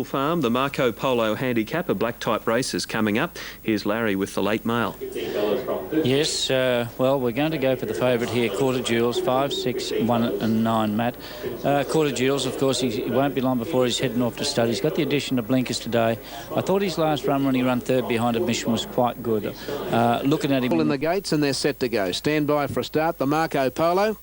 Farm, the Marco Polo Handicap, a black type race is coming up. Here's Larry with the late mail. Yes, well, we're going to go for the favourite here, Quarter Jewels, 5, 6, 1 and 9, Matt. Quarter Jewels, of course, he won't be long before he's heading off to stud. He's got the addition of blinkers today. I thought his last run when he ran third behind Admission was quite good. Looking at him in the gates, and they're set to go. Stand by for a start, the Marco Polo.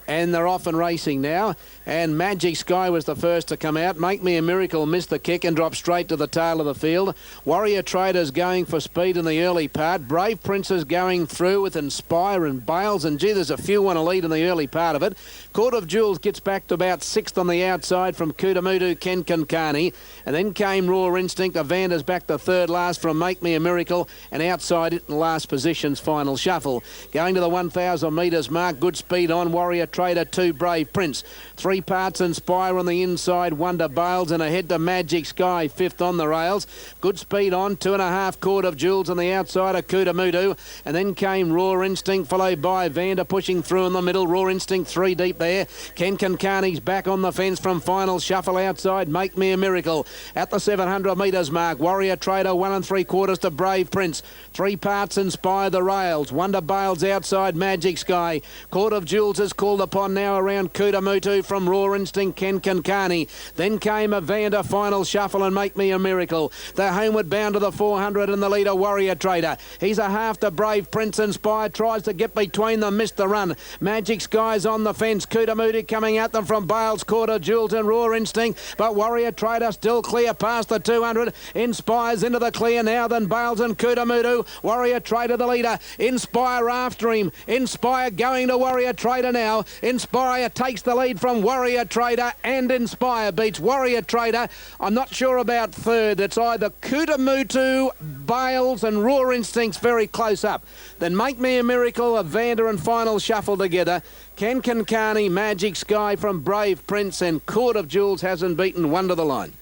And they're off and racing now. And Magic Sky was the first to come out. Make Me a Miracle missed the kick and dropped straight to the tail of the field. Warrior Traders going for speed in the early part. Brave Princess going through with Inspire and Bales. And gee, there's a few want to lead in the early part of it. Court of Jewels gets back to about sixth on the outside from Kutamutu, Ken Kankani. And then came Raw Instinct. Evander's back to third last from Make Me a Miracle. And outside it in last position's Final Shuffle. Going to the 1,000 metres mark. Good speed on Warrior Trader 2, Brave Prince. 3 parts Inspire on the inside, Wonder Bales, and ahead to Magic Sky, fifth on the rails. Good speed on, 2.5 Court of Jewels on the outside of Kutamutu. And then came Raw Instinct, followed by Vander pushing through in the middle. Raw Instinct 3 deep there. Ken Kankani's back on the fence from Final Shuffle outside. Make Me a Miracle. At the 700 metres mark, Warrior Trader 1 3/4 to Brave Prince. 3 parts Inspire the rails. Wonder Bales outside Magic Sky. Court of Jewels is called upon now around Kutamutu from Raw Instinct, Ken Kankani. Then came Evander, Final Shuffle and Make Me a Miracle. They're homeward bound to the 400 and the leader, Warrior Trader. He's a half to Brave Prince. Inspire tries to get between them, missed the run. Magic Sky's on the fence. Kutamutu coming at them from Bales, Court of Jewels and Raw Instinct. But Warrior Trader still clear past the 200. Inspires into the clear now, then Bales and Kutamutu. Warrior Trader the leader. Inspire after him. Inspire going to Warrior Trader now. Inspire takes the lead from Warrior Trader, and Inspire beats Warrior Trader. I'm not sure about third. It's either Kutamutu, Bales and Raw Instincts very close up. Then Make Me a Miracle, Evander and Final Shuffle together. Ken Kankani, Magic Sky from Brave Prince, and Court of Jewels hasn't beaten one to the line.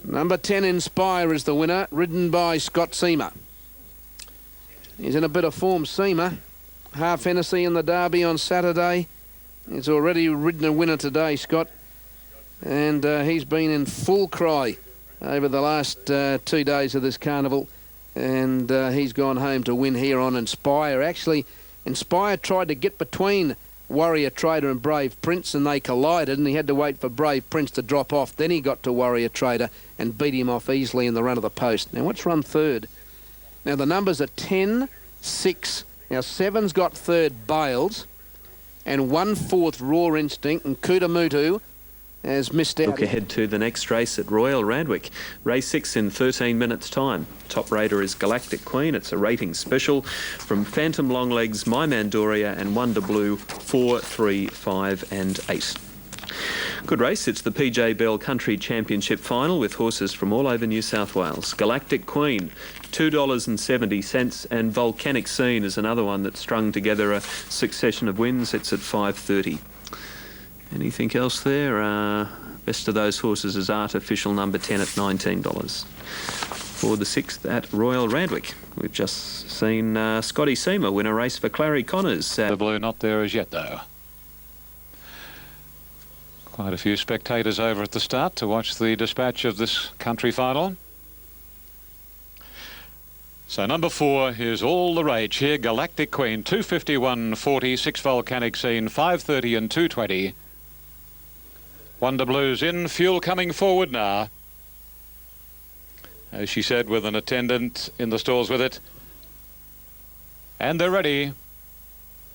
Number 10, Inspire, is the winner, ridden by Scott Seamer. He's in a bit of form, Seamer. Half Hennessy in the Derby on Saturday. He's already ridden a winner today, Scott. And he's been in full cry over the last 2 days of this carnival. And he's gone home to win here on Inspire. Actually, Inspire tried to get between Warrior Trader and Brave Prince, and they collided, and he had to wait for Brave Prince to drop off. Then he got to Warrior Trader and beat him off easily in the run of the post. Now, what's run third? Now, the numbers are 10, 6. Now, 7's got third, Bales, and 1/4 Raw Instinct, and Kutamutu has missed out. Look ahead to the next race at Royal Randwick. Race 6 in 13 minutes' time. Top rater is Galactic Queen. It's a rating special from Phantom Longlegs, My Mandoria and Wonder Blue 4, 3, 5 and 8. Good race. It's the PJ Bell Country Championship final with horses from all over New South Wales. Galactic Queen, $2.70, and Volcanic Scene is another one that strung together a succession of wins. It's at $5.30. Anything else there? Best of those horses is Artificial, number 10 at $19. For the 6th at Royal Randwick, we've just seen Scotty Seamer win a race for Clary Connors. The blue not there as yet, though. Quite a few spectators over at the start to watch the dispatch of this country final. So number 4 is all the rage here. Galactic Queen, 251.40, 6 Volcanic Scene, 5.30 and 2.20. Wonder Blue's in, Fuel coming forward now. As she said, with an attendant in the stalls with it. And they're ready.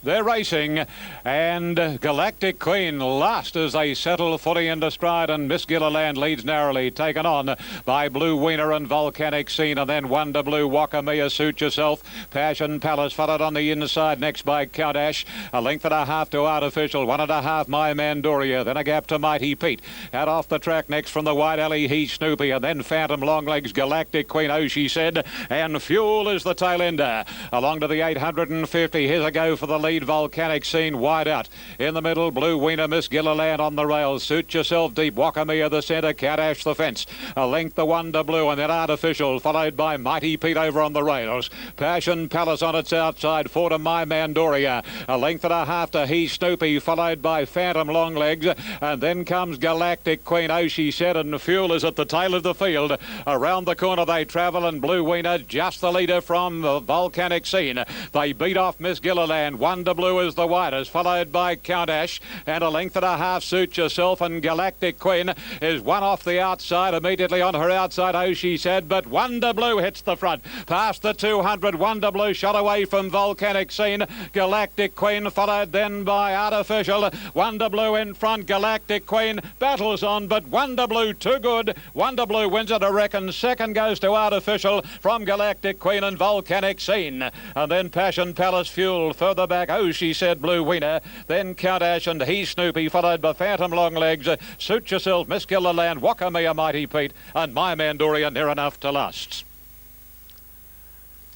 They're racing, and Galactic Queen last as they settle fully into stride, and Miss Gilliland leads narrowly, taken on by Blue Wiener and Volcanic Scene, and then Wonder Blue, Wakamia, Suit Yourself, Passion Palace followed on the inside, next by Count Ash, a length and a half to Artificial, 1.5 My Mandoria, then a gap to Mighty Pete, out off the track next from the wide alley, he's Snoopy, and then Phantom Longlegs, Galactic Queen, oh she said, and Fuel is the tail ender, along to the 850, here's a go for the lead. lead. Volcanic Scene wide out. In the middle, Blue Wiener, Miss Gilliland on the rails. Suit Yourself deep. Wakamia the centre. Countach the fence. A length the Wonder Blue and then Artificial, followed by Mighty Pete over on the rails. Passion Palace on its outside. Four to My Mandoria. A length and a half to He Snoopy, followed by Phantom Longlegs. And then comes Galactic Queen. Oh, she said, and Fuel is at the tail of the field. Around the corner they travel, and Blue Wiener just the leader from Volcanic Scene. They beat off Miss Gilliland. Wonder Blue is the widest, followed by Countach, and a length and a half Suit Yourself, and Galactic Queen is one off the outside, immediately on her outside, oh she said, but Wonder Blue hits the front. Past the 200, Wonder Blue shot away from Volcanic Scene. Galactic Queen followed then by Artificial. Wonder Blue in front, Galactic Queen battles on, but Wonder Blue too good. Wonder Blue wins it, I reckon. Second goes to Artificial from Galactic Queen and Volcanic Scene. And then Passion Palace Fuel further back, oh she said, Blue Wiener. Then Countach and He Snoopy, followed by Phantom Longlegs. Suit Yourself, Miss Gilliland, Wakamia, Mighty Pete, and My Mandoria near enough to last.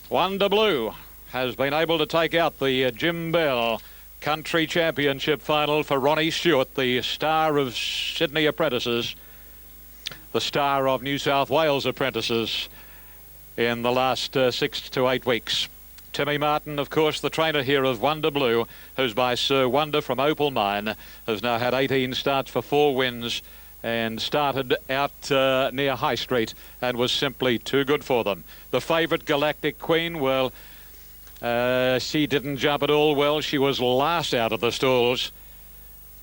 Wonder Blue has been able to take out the Jim Bell Country Championship final for Ronnie Stewart, the star of Sydney Apprentices, the star of New South Wales Apprentices in the last 6 to 8 weeks. Timmy Martin, of course, the trainer here of Wonder Blue, who's by Sir Wonder from Opal Mine, has now had 18 starts for 4 wins and started out near High Street and was simply too good for them. The favourite, Galactic Queen, well, she didn't jump at all well. She was last out of the stalls.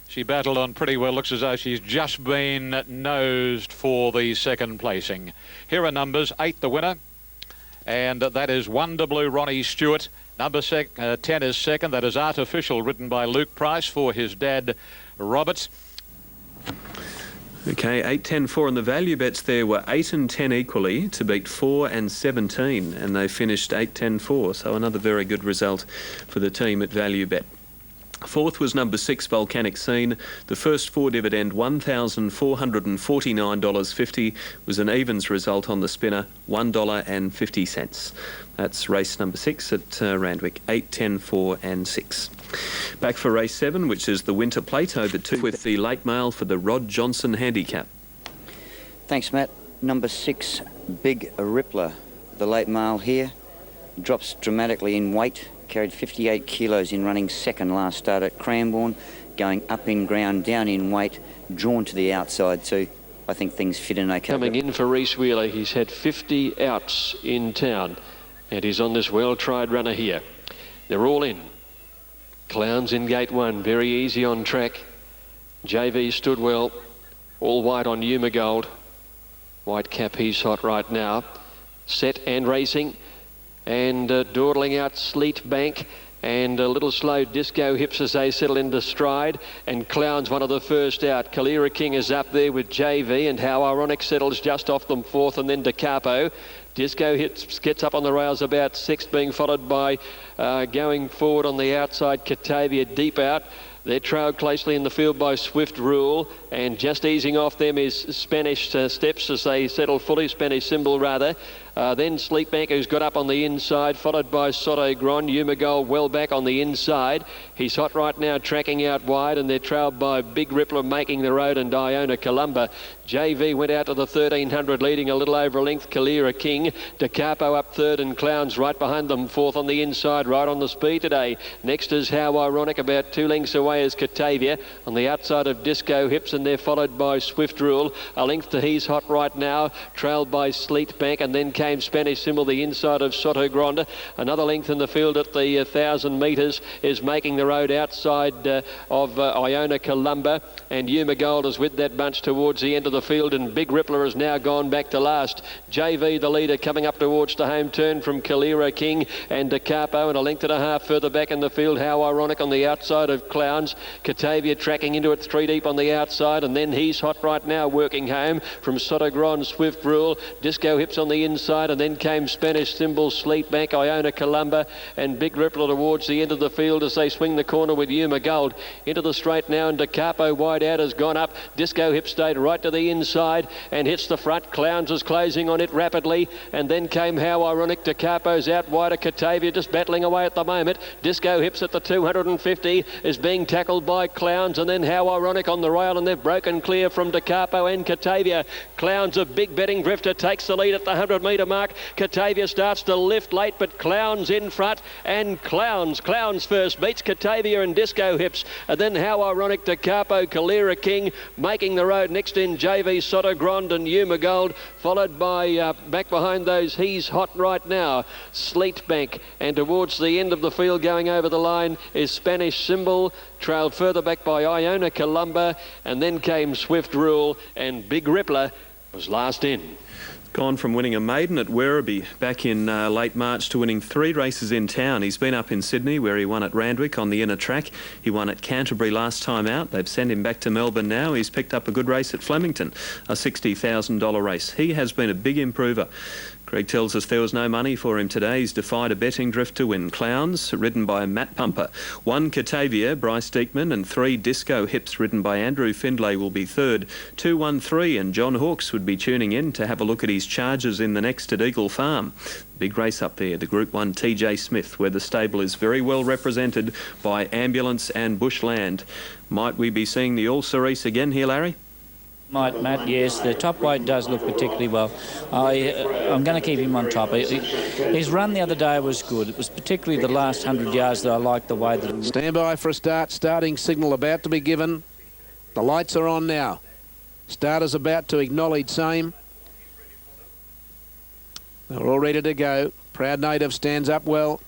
She battled on pretty well. Looks as though she's just been nosed for the second placing. Here are numbers. 8 the winner, and that is Wonder Blue Ronnie Stewart. Number 10 is second. That is Artificial, written by Luke Price for his dad Robert. Okay, 8, 10, 4, and the value bets there were 8 and 10 equally to beat 4 and 17, and they finished 8, 10, 4. So another very good result for the team at value bet. Fourth was number 6, Volcanic Scene. The first 4 dividend, $1,449.50, was an evens result on the spinner, $1.50. That's race number 6 at Randwick, 8, 10, 4 and 6. Back for race 7, which is the Winter Plate over 2 with the late mail for the Rod Johnson Handicap. Thanks, Matt. Number 6, Big Rippler. The late mail here drops dramatically in weight. Carried 58 kilos in running second last start at Cranbourne, going up in ground, down in weight, drawn to the outside too. I think things fit in okay. Coming in for Reese Wheeler, he's had 50 outs in town, and he's on this well-tried runner here. They're all in. Clowns in gate 1, very easy on track. JV stood well, all white on Yuma Gold. White cap, he's hot right now. Set and racing. And dawdling out Sleet Bank, and a little slow Disco Hips as they settle into stride, and Clown's one of the first out. Kalira King is up there with JV, and How Ironic settles just off them fourth, and then Da Capo. Disco Hips gets up on the rails about sixth, being followed by going forward on the outside Catavia deep out. They're trailed closely in the field by Swift Rule, and just easing off them is Spanish Steps as they settle fully, Spanish Symbol rather. Then Sleepbank, who's got up on the inside, followed by Soto Grand. Umagol well back on the inside. He's hot right now, tracking out wide, and they're trailed by Big Rippler making the road and Iona Columba. JV went out to the 1300, leading a little over a length. Kalira King, Da Capo up third, and Clowns right behind them, fourth on the inside, right on the speed today. Next is How Ironic, about 2 lengths away is Catavia on the outside of Disco Hips, and they're followed by Swift Rule. A length to He's Hot right now, trailed by Sleet Bank, and then came Spanish Symbol, the inside of Soto Grande. Another length in the field at the 1,000 metres is making the road outside of Iona Columba, and Yuma Gold is with that bunch towards the end of the field, and Big Rippler has now gone back to last. JV the leader coming up towards the home turn from Kalira King and Da Capo, and a length and a half further back in the field How Ironic on the outside of Clowns. Catavia tracking into it 3 deep on the outside. inside, and then He's Hot Right Now working home from Sotogron, Swift Rule, Disco Hips on the inside, and then came Spanish Symbol, Sleep Bank, Iona Columba, and Big Rippler towards the end of the field as they swing the corner with Yuma Gold into the straight now, and De Capo wide out has gone up. Disco Hip stayed right to the inside and hits the front. Clowns is closing on it rapidly, and then came How Ironic. De Capo's out wider. Catavia just battling away at the moment. Disco Hips at the 250 is being tackled by Clowns, and then How Ironic on the rail, and they've broken clear from De Capo and Catavia. Clowns, a big betting drifter, takes the lead at the 100-metre mark. Catavia starts to lift late, but Clowns in front, and Clowns first beats Catavia and Disco Hips, and then How Ironic, De Capo, Kalira King making the road. Next in JV Sotogrond and Yuma Gold, followed by back behind those He's Hot Right Now, Sleet Bank, and towards the end of the field going over the line is Spanish Symbol, trailed further back by Iona Columba, and then came Swift Rule, and Big Rippler was last in. Gone from winning a maiden at Werribee back in late March to winning 3 races in town. He's been up in Sydney where he won at Randwick on the inner track. He won at Canterbury last time out. They've sent him back to Melbourne now. He's picked up a good race at Flemington, a $60,000 race. He has been a big improver. Greg tells us there was no money for him today. He's defied a betting drift to win. Clowns, ridden by Matt Pumper. 1 Catavia, Bryce Diekman, and 3 Disco Hips, ridden by Andrew Findlay, will be third. 2, 1, 3, and John Hawkes would be tuning in to have a look at his charges in the next at Eagle Farm. Big race up there, the Group 1 TJ Smith, where the stable is very well represented by Ambulance and Bushland. Might we be seeing the All Cerise again here, Larry? Might, Matt, yes. The top weight does look particularly well. I'm going to keep him on top. His run the other day was good. It was particularly the last 100 yards that I liked the way that... Stand by for a start. Starting signal about to be given. The lights are on now. Starter's about to acknowledge same. They're all ready to go. Proud Native stands up well.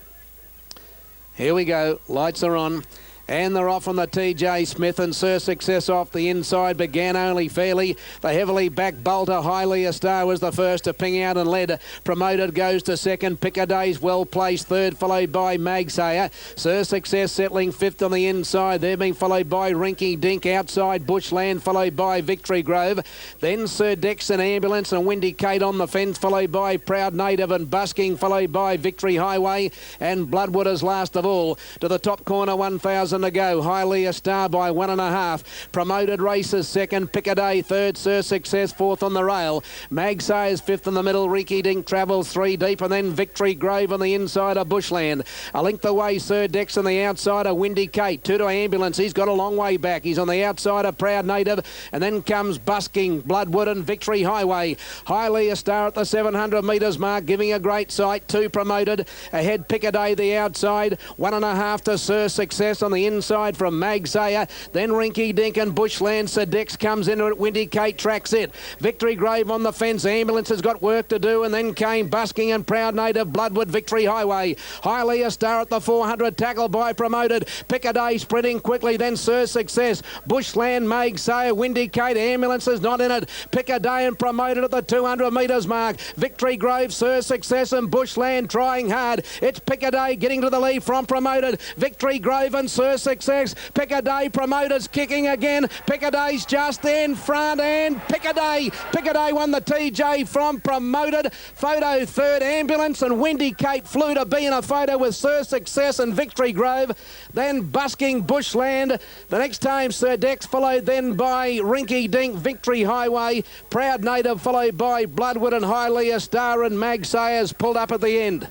Here we go. Lights are on. And they're off on the TJ Smith, and Sir Success off the inside began only fairly. The heavily backed Bolter, Highly a Star, was the first to ping out and led. Promoted goes to second. Piccaday's well placed third, followed by Magsayer. Sir Success settling fifth on the inside. They're being followed by Rinky Dink outside Bushland, followed by Victory Grove. Then Sir Dexon Ambulance and Windy Kate on the fence, followed by Proud Native and Busking, followed by Victory Highway, and Bloodwood is last of all. To the top corner, 1,000 to go. Highly a Star by 1.5. Promoted Races second. Pickaday third. Sir Success fourth on the rail. Magsayer's fifth in the middle. Ricky Dink travels 3 deep, and then Victory Grove on the inside of Bushland. A length away, Sir Dex on the outside of Windy Kate. 2 to Ambulance. He's got a long way back. He's on the outside of Proud Native, and then comes Busking, Bloodwood and Victory Highway. Highly a Star at the 700 metres mark, giving a great sight. 2 Promoted. Ahead Pickaday the outside. 1.5 to Sir Success on the inside from Magsayer. Then Rinky Dink and Bushland. Sir Dex comes into it. Windy Kate tracks it. Victory Grove on the fence. Ambulance has got work to do, and then came Busking and Proud Native, Bloodwood, Victory Highway. Highly a Star at the 400, tackled by Promoted. Pickaday spreading quickly, then Sir Success. Bushland, Magsayer, Windy Kate. Ambulance is not in it. Pickaday and Promoted at the 200 metres mark. Victory Grove, Sir Success and Bushland trying hard. It's Pickaday getting to the lead from Promoted. Victory Grove and Sir Success. Pickaday, Promoters kicking again. Pickaday's just in front, and Pickaday won the TJ from Promoted. Photo third, Ambulance and Windy Kate flew to be in a photo with Sir Success and Victory Grove. Then Busking, Bushland. The next time Sir Dex, followed then by Rinky Dink, Victory Highway. Proud Native followed by Bloodwood and Highly a Star, and Magsayers pulled up at the end.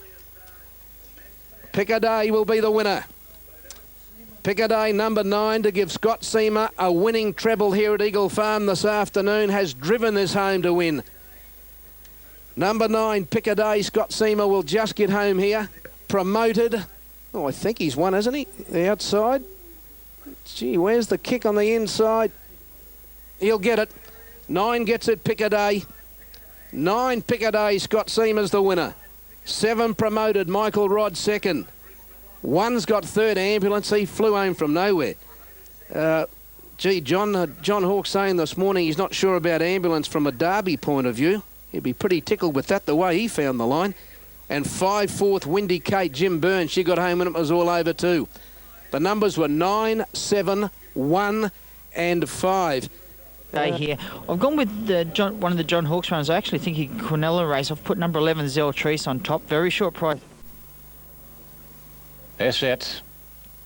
Pickaday will be the winner. Pickaday, number 9, to give Scott Seamer a winning treble here at Eagle Farm this afternoon, has driven this home to win. Number 9, Pickaday, Scott Seamer will just get home here. Promoted. Oh, I think he's won, hasn't he? The outside. Gee, where's the kick on the inside? He'll get it. 9 gets it, Pickaday. 9, Pickaday, Scott Seamer's the winner. 7, Promoted, Michael Rodd second. 1's got third, Ambulance. He flew home from nowhere. John Hawke saying this morning he's not sure about Ambulance from a Derby point of view. He'd be pretty tickled with that, the way he found the line. And 5, fourth, Windy Kate, Jim Byrne. She got home when it was all over too. The numbers were 9, 7, 1 and 5. here. I've gone with one of the John Hawkes runners. I actually think he can Cornella race. I've put number 11 Zeltrice on top. Very short price. They're set.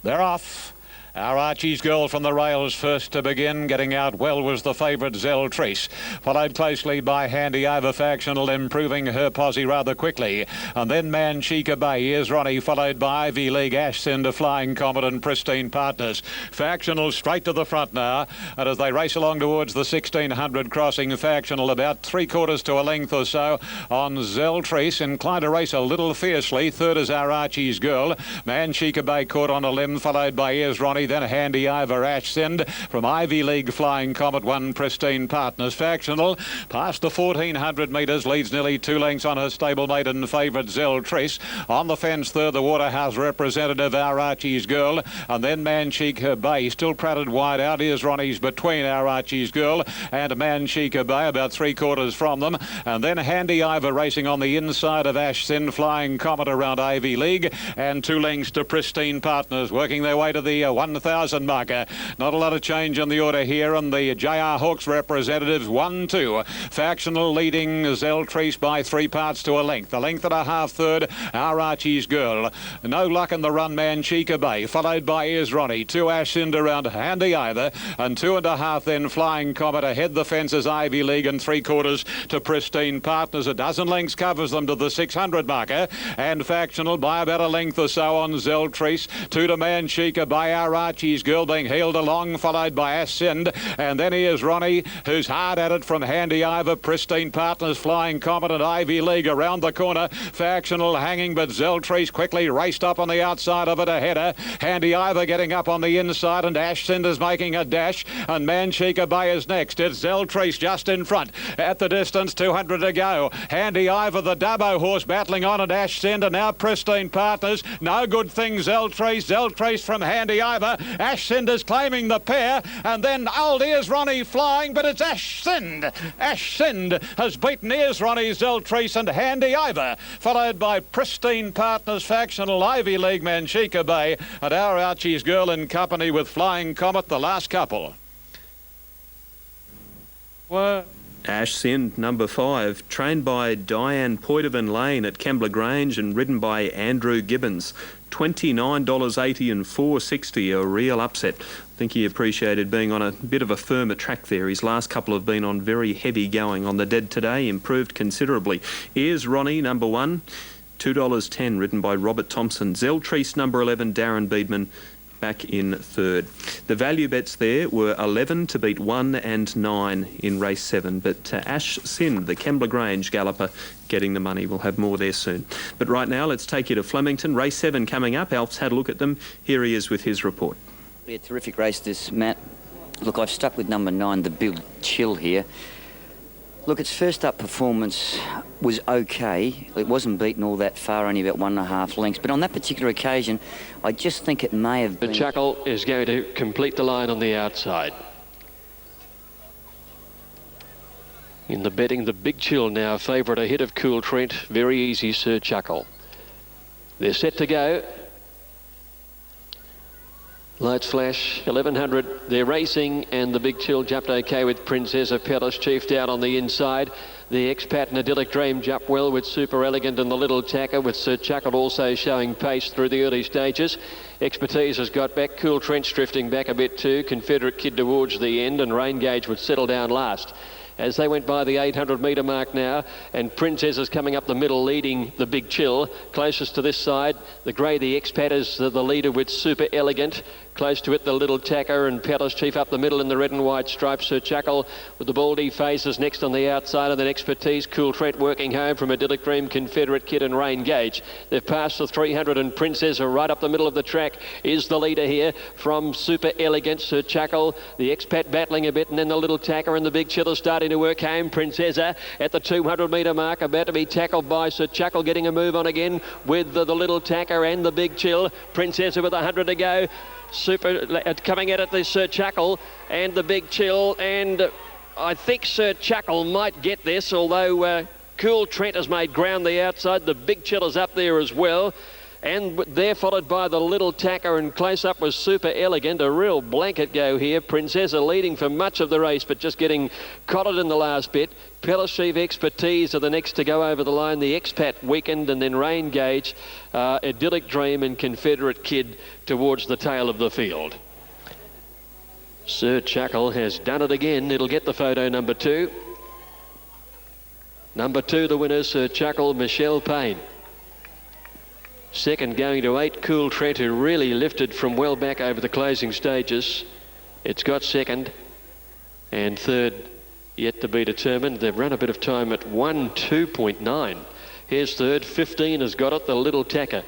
They're off. Our Archie's Girl from the rails first to begin. Getting out well was the favourite Zeltrice, followed closely by Handy Over Factional, improving her posse rather quickly. And then Manchika Bay. Here's Ronnie, followed by Ivy League, Ascend, Flying Comet and Pristine Partners. Factional straight to the front now. And as they race along towards the 1600 crossing, Factional about 3/4 to a length or so on Zeltrice. Inclined to race a little fiercely. Third is Our Archie's Girl. Manchika Bay caught on a limb, followed by Here's Ronnie. Then Handy Over Ascend from Ivy League, Flying Comet, one Pristine Partners. Factional past the 1400 metres, leads nearly 2 lengths on her stablemate and favourite Zeltrice. On the fence third, the Waterhouse representative, Our Archie's Girl, and then Manchika Bay, still pratted wide out. Here's Ronnie's between Our Archie's Girl and Manchika Bay, about 3/4 from them, and then Handy Over racing on the inside of Ascend, Flying Comet around Ivy League, and 2 lengths to Pristine Partners, working their way to the 1,000 marker. Not a lot of change in the order here, and the JR Hawks representatives 1-2. Factional leading Zeltrice by 3 parts to a length. A length and a half third, Our Archie's Girl. No luck in the run, Manchika Bay, followed by Here's Ronnie. 2 Ascend around Handy Either, and 2.5 then Flying Comet. Ahead the fences Ivy League, and 3/4 to Pristine Partners. A dozen lengths covers them to the 600 marker, and Factional by about a length or so on Zeltrice. 2 to Manchika Bay. Our Archie's Girl being heeled along, followed by Ascend, and then here's Ronnie, who's hard at it from Handy Over, Pristine Partners, Flying Comet and Ivy League around the corner. Factional hanging, but Zeltrice quickly raced up on the outside of it ahead her. Handy Over getting up on the inside, and Ascend is making a dash, and Manchika Bay is next. It's Zeltrice just in front. At the distance, 200 to go. Handy Over, the Dubbo horse, battling on, and Ascend, and now Pristine Partners. No good thing, Zeltrice. Zeltrice from Handy Over. Ascend is claiming the pair, and then old Here's Ronnie flying, but it's Ascend. Ascend has beaten Here's Ronnie, Zeltrice and Handy Over, followed by Pristine Partners, Factional, Ivy League, Manchika Bay, and Our Archie's Girl in company with Flying Comet, the last couple. Ascend, number 5, trained by Diane Poitevin Lane at Kembla Grange and ridden by Andrew Gibbons. $29.80 and $4.60, a real upset. I think he appreciated being on a bit of a firmer track there. His last couple have been on very heavy going. On the dead today, improved considerably. Here's Ronnie, number 1, $2.10, ridden by Robert Thompson. Zeltrice, number 11, Darren Beedman, back in third. The value bets there were 11 to beat 1 and 9 in race 7, but Ascend, the Kembla Grange galloper, getting the money. We'll have more there soon. But right now, let's take you to Flemington. Race 7 coming up. Alf's had a look at them. Here he is with his report. A terrific race this, Matt. Look, I've stuck with number 9, the Big Chill here. Look, its first up performance was okay. It wasn't beaten all that far, only about 1.5 lengths. But on that particular occasion, I just think it may have been... The Chuckle is going to complete the line on the outside. In the betting, the Big Chill now favourite ahead of Cool Trent. Very easy, Sir Chuckle. They're set to go. Lights flash, 1100. They're racing, and the Big Chill jumped okay with Princessa Palace Chief down on the inside. The Expat and Idyllic Dream jumped well with Super Elegant and the Little Tacker, with Sir Chuckle also showing pace through the early stages. Expertise has got back. Cool Trent's drifting back a bit too. Confederate Kid towards the end, and Rain Gauge would settle down last. As they went by the 800 metre mark now, and Princess is coming up the middle, leading the Big Chill. Closest to this side, the grey, the Expat, is the leader with Super Elegant. Close to it, the Little Tacker, and Palace Chief up the middle in the red and white stripes. Sir Chuckle with the Baldy Faces next on the outside, and then Expertise. Cool Trent working home from Idyllic Dream, Confederate Kid and Rain Gauge. They've passed the 300, and Princess are right up the middle of the track is the leader here from Super Elegant. Sir Chuckle, the Expat battling a bit, and then the Little Tacker and the Big Chill are starting to work home. Princessa at the 200 metre mark, about to be tackled by Sir Chuckle, getting a move on again with the Little Tacker and the Big Chill. Princessa with 100 to go. Super coming at it, the Sir Chuckle and the Big Chill, and I think Sir Chuckle might get this, although Cool Trent has made ground the outside. The Big Chill is up there as well. And they're followed by the Little Tacker, and close up was Super Elegant. A real blanket go here. Princessa leading for much of the race, but just getting collared in the last bit. Pelisheve Expertise are the next to go over the line. The Expat Weekend, and then Rain Gauge, Idyllic Dream and Confederate Kid towards the tail of the field. Sir Chuckle has done it again. It'll get the photo number 2. Number 2, the winner, Sir Chuckle, Michelle Payne. Second going to 8, Cool Trent, who really lifted from well back over the closing stages. It's got second, and third yet to be determined. They've run a bit of time at 1:2.9. Here's third. 15 has got it, the Little Tacker.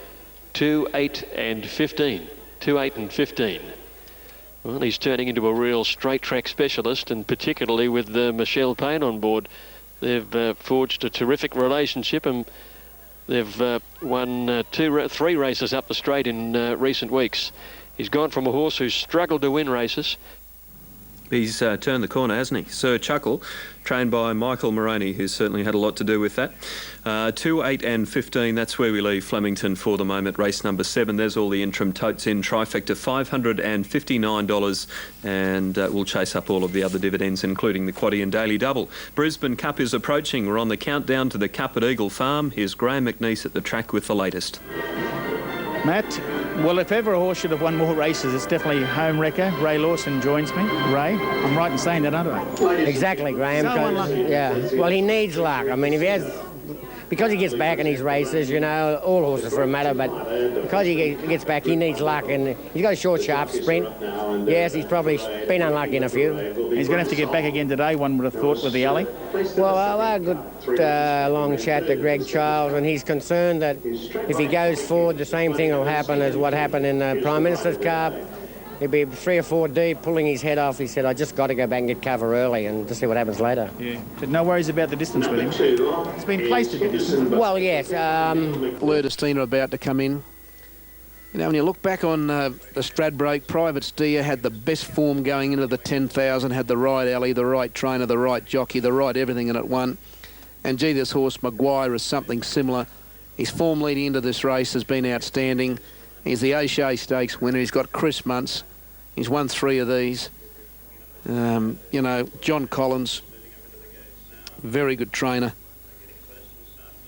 2, 8 and 15. 2, 8 and 15. Well, he's turning into a real straight track specialist, and particularly with Michelle Payne on board. They've forged a terrific relationship, and they've won 3 races up the straight in recent weeks. He's gone from a horse who's struggled to win races. He's turned the corner, hasn't he? Sir Chuckle, trained by Michael Moroney, who's certainly had a lot to do with that. 2, 8 and 15, that's where we leave Flemington for the moment. Race number 7, there's all the interim totes in. Trifecta $559, and we'll chase up all of the other dividends, including the Quaddy and Daily Double. Brisbane Cup is approaching. We're on the countdown to the Cup at Eagle Farm. Here's Graham McNeese at the track with the latest. Matt, well, if ever a horse should have won more races, it's definitely Home Wrecker. Ray Lawson joins me. Ray, I'm right in saying that, aren't I? Exactly, Graham. So unlucky. Yeah. Well, he needs luck. I mean, if he has, because he gets back in his races, you know, all horses for a matter, but because he gets back, he needs luck, and he's got a short, sharp sprint. Yes, he's probably been unlucky in a few. He's going to have to get back again today, one would have thought, with the alley. Well, I had a good long chat to Greg Childs, and he's concerned that if he goes forward, the same thing will happen as what happened in the Prime Minister's Cup. He'll be 3 or 4 deep, pulling his head off. He said, I just got to go back and get cover early and to see what happens later. Yeah. But no worries about the distance with him. It's been placed at the distance. Well, yes. Lurdestina about to come in. You know, when you look back on the Stradbroke, Private Steer had the best form going into the 10,000, had the right alley, the right trainer, the right jockey, the right everything, and it won. And gee, this horse, Maguire, is something similar. His form leading into this race has been outstanding. He's the O'Shea Stakes winner. He's got Chris Muntz. He's won 3 of these. You know, John Collins, very good trainer.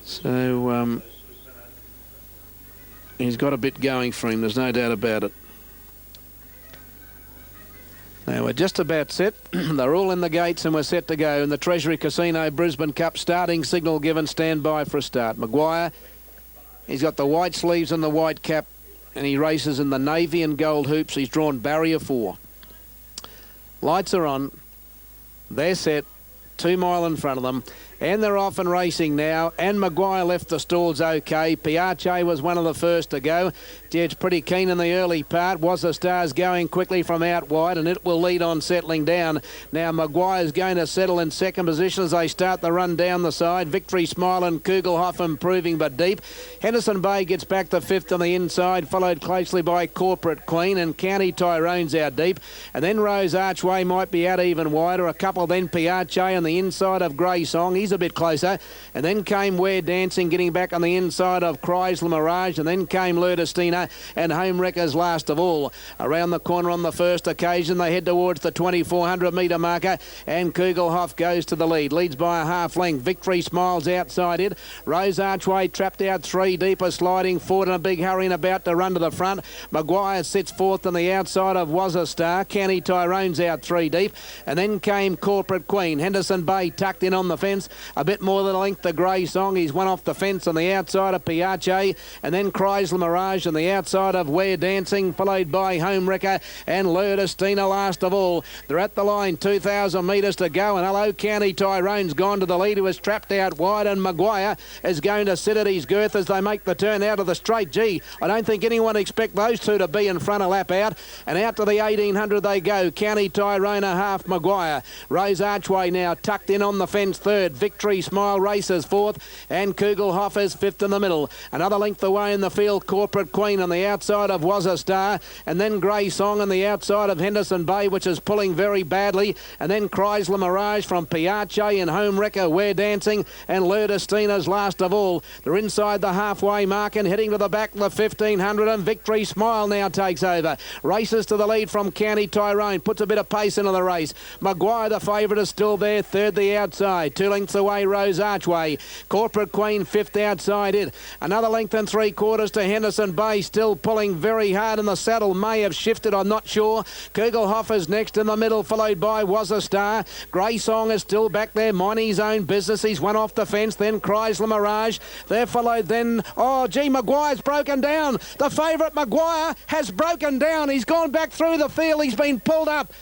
So he's got a bit going for him, there's no doubt about it. Now we're just about set. They're all in the gates and we're set to go. In the Treasury Casino Brisbane Cup, starting signal given, stand by for a start. Maguire, he's got the white sleeves and the white cap, and he races in the navy and gold hoops. He's drawn barrier 4. Lights are on. They're set. 2 mile in front of them. And they're off and racing now. And Maguire left the stalls okay. Piace was one of the first to go. It's pretty keen in the early part. Was the Stars going quickly from out wide, and it will lead on settling down. Now Maguire's going to settle in second position as they start the run down the side. Victory Smile and Kugelhoff improving but deep. Henderson Bay gets back to 5th on the inside, followed closely by Corporate Queen, and County Tyrone's out deep. And then Rose Archway might be out even wider. A couple then Piace on the inside of Grey Song. He's a bit closer. And then came Where Dancing getting back on the inside of Chrysler Mirage. And then came Lurdestina and Home Wreckers last of all. Around the corner on the first occasion, they head towards the 2,400 metre marker, and Kugelhoff goes to the lead. Leads by a half length. Victory Smiles outside it. Rose Archway trapped out 3 deeper, sliding forward in a big hurry and about to run to the front. Maguire sits 4th on the outside of Was a Star. County Tyrone's out 3 deep. And then came Corporate Queen. Henderson Bay tucked in on the fence. A bit more than a length to Grey Song. He's one off the fence on the outside of Piace. And then Chrysler Mirage on the outside of Where Dancing, followed by Home Wrecker and Lurdestina last of all. They're at the line, 2,000 metres to go, and Hello County Tyrone's gone to the lead, who was trapped out wide, and Maguire is going to sit at his girth as they make the turn out of the straight. Gee, I don't think anyone expect those two to be in front of lap out, and out to the 1,800 they go. County Tyrone a half Maguire. Rose Archway now tucked in on the fence 3rd. Victory Smile races fourth, and Kugelhofer's fifth in the middle. Another length away in the field, Corporate Queen on the outside of Was a Star, and then Grey Song on the outside of Henderson Bay, which is pulling very badly, and then Chrysler Mirage from Piace and Home Wrecker, We're Dancing, and Lurdestina's last of all. They're inside the halfway mark and heading to the back of the 1500, and Victory Smile now takes over. Races to the lead from County Tyrone, puts a bit of pace into the race. Maguire, the favourite, is still there, third the outside. 2 lengths away, Rose Archway. Corporate Queen, fifth outside it. Another length and 3/4 to Henderson Bay, still pulling very hard in the saddle. May have shifted, I'm not sure. Kugelhofer's next in the middle, followed by Was a Star. Grey Song is still back there, minding his own business. He's one off the fence, then Chrysler Mirage. They're followed then, Maguire's broken down. The favourite Maguire has broken down. He's gone back through the field. He's been pulled up.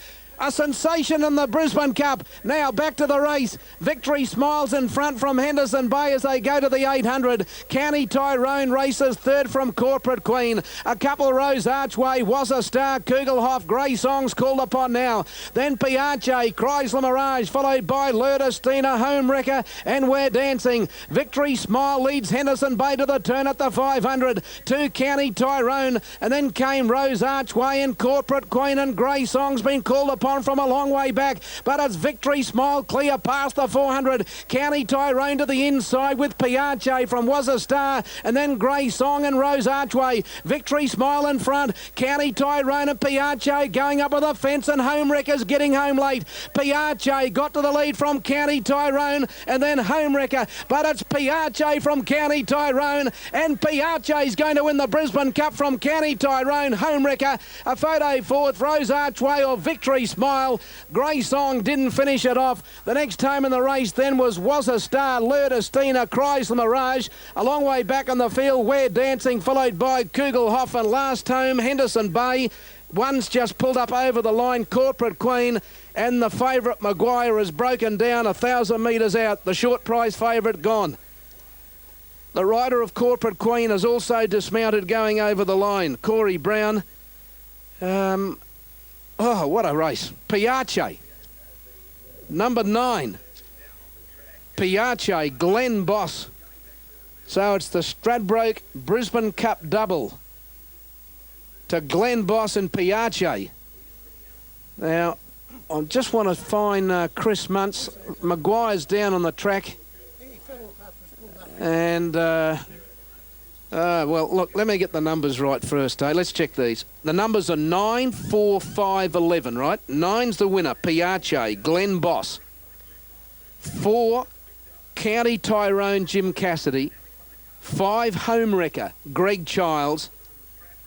A sensation in the Brisbane Cup. Now back to the race. Victory Smiles in front from Henderson Bay as they go to the 800. County Tyrone races third from Corporate Queen. A couple Rose Archway, Was a Star, Kugelhof, Grey Songs called upon now. Then Piace, Chrysler Mirage, followed by Lurdestina, Home Wrecker, and We're Dancing. Victory Smile leads Henderson Bay to the turn at the 500. 2 County Tyrone, and then came Rose Archway and Corporate Queen, and Grey Songs been called upon from a long way back, but it's Victory Smile clear past the 400. County Tyrone to the inside with Piace from Was a Star, and then Grey Song and Rose Archway. Victory Smile in front. County Tyrone and Piace going up with the fence, and Home Wrecker's getting home late. Piace got to the lead from County Tyrone, and then Home Wrecker, but it's Piace from County Tyrone, and Piace's going to win the Brisbane Cup from County Tyrone. Home Wrecker, a photo fourth, Rose Archway or Victory Smile. Grey Song didn't finish it off. The next home in the race then was a Star, Lurdestina, Chrysler Mirage. A long way back on the field, We're Dancing, followed by Kugelhof, and last home, Henderson Bay. One's just pulled up over the line, Corporate Queen, and the favourite Maguire has broken down 1,000 metres out. The short price favourite gone. The rider of Corporate Queen has also dismounted going over the line, Corey Brown. Oh, what a race. Piace, number 9. Piace, Glenn Boss. So it's the Stradbroke Brisbane Cup double to Glenn Boss and Piace. Now, I just want to find Chris Muntz. Maguire's down on the track. And... well, look, let me get the numbers right first, eh? Let's check these. The numbers are 9, 4, 5, 11, right? 9's the winner, Piace, Glenn Boss. 4, County Tyrone, Jim Cassidy. 5, Home Wrecker, Greg Childs.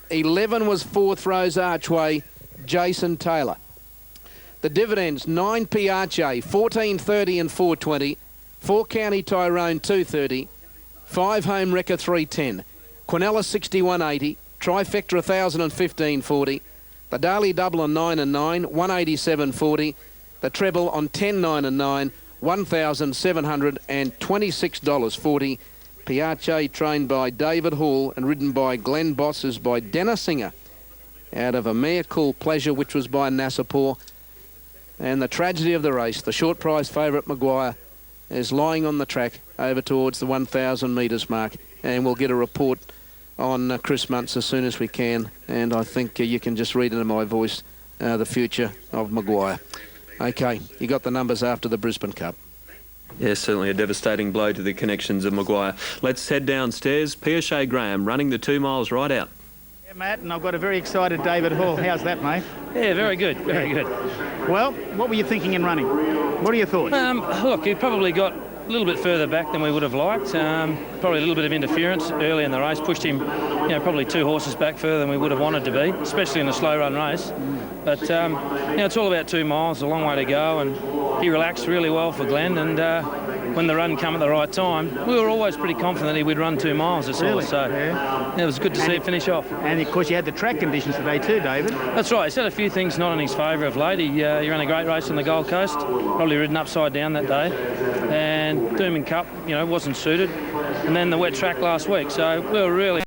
11 was 4th Rose Archway, Jason Taylor. The dividends, 9 Piace, 14.30 and 4.20. 4 County Tyrone, 2.30. 5 Home Wrecker, 3.10. Quinella 61.80, Trifecta 1,015.40, the Daly Double on 9 and 9, 187.40, the Treble on 10, 9 and 9, $1,726.40. Piace trained by David Hall and ridden by Glenn Bosses by Dennis Singer out of a Mare Cool Pleasure, which was by Nassapur. And the tragedy of the race, the short price favourite Maguire is lying on the track over towards the 1,000 metres mark, and we'll get a report on Chris Muntz as soon as we can, and I think you can just read into my voice the future of Maguire. Okay, you got the numbers after the Brisbane Cup. Yes, certainly a devastating blow to the connections of Maguire. Let's head downstairs. Piace Graham running the 2 miles right out. Yeah, Matt, and I've got a very excited David Hall. How's that, mate? Yeah, very good, very good. Well, what were you thinking in running? What are your thoughts? Look, he probably got a little bit further back than we would have liked. Probably a little bit of interference early in the race. Pushed him, probably 2 horses back further than we would have wanted to be, especially in a slow run race. But, it's all about 2 miles, a long way to go, and he relaxed really well for Glenn, and when the run came at the right time, we were always pretty confident he would run 2 miles this horse, so yeah, it was good to see it finish off. And of course you had the track conditions today too, David. That's right, he's had a few things not in his favour of late. He ran a great race on the Gold Coast, probably ridden upside down that day, and Doomben Cup, wasn't suited, and then the wet track last week, so we were really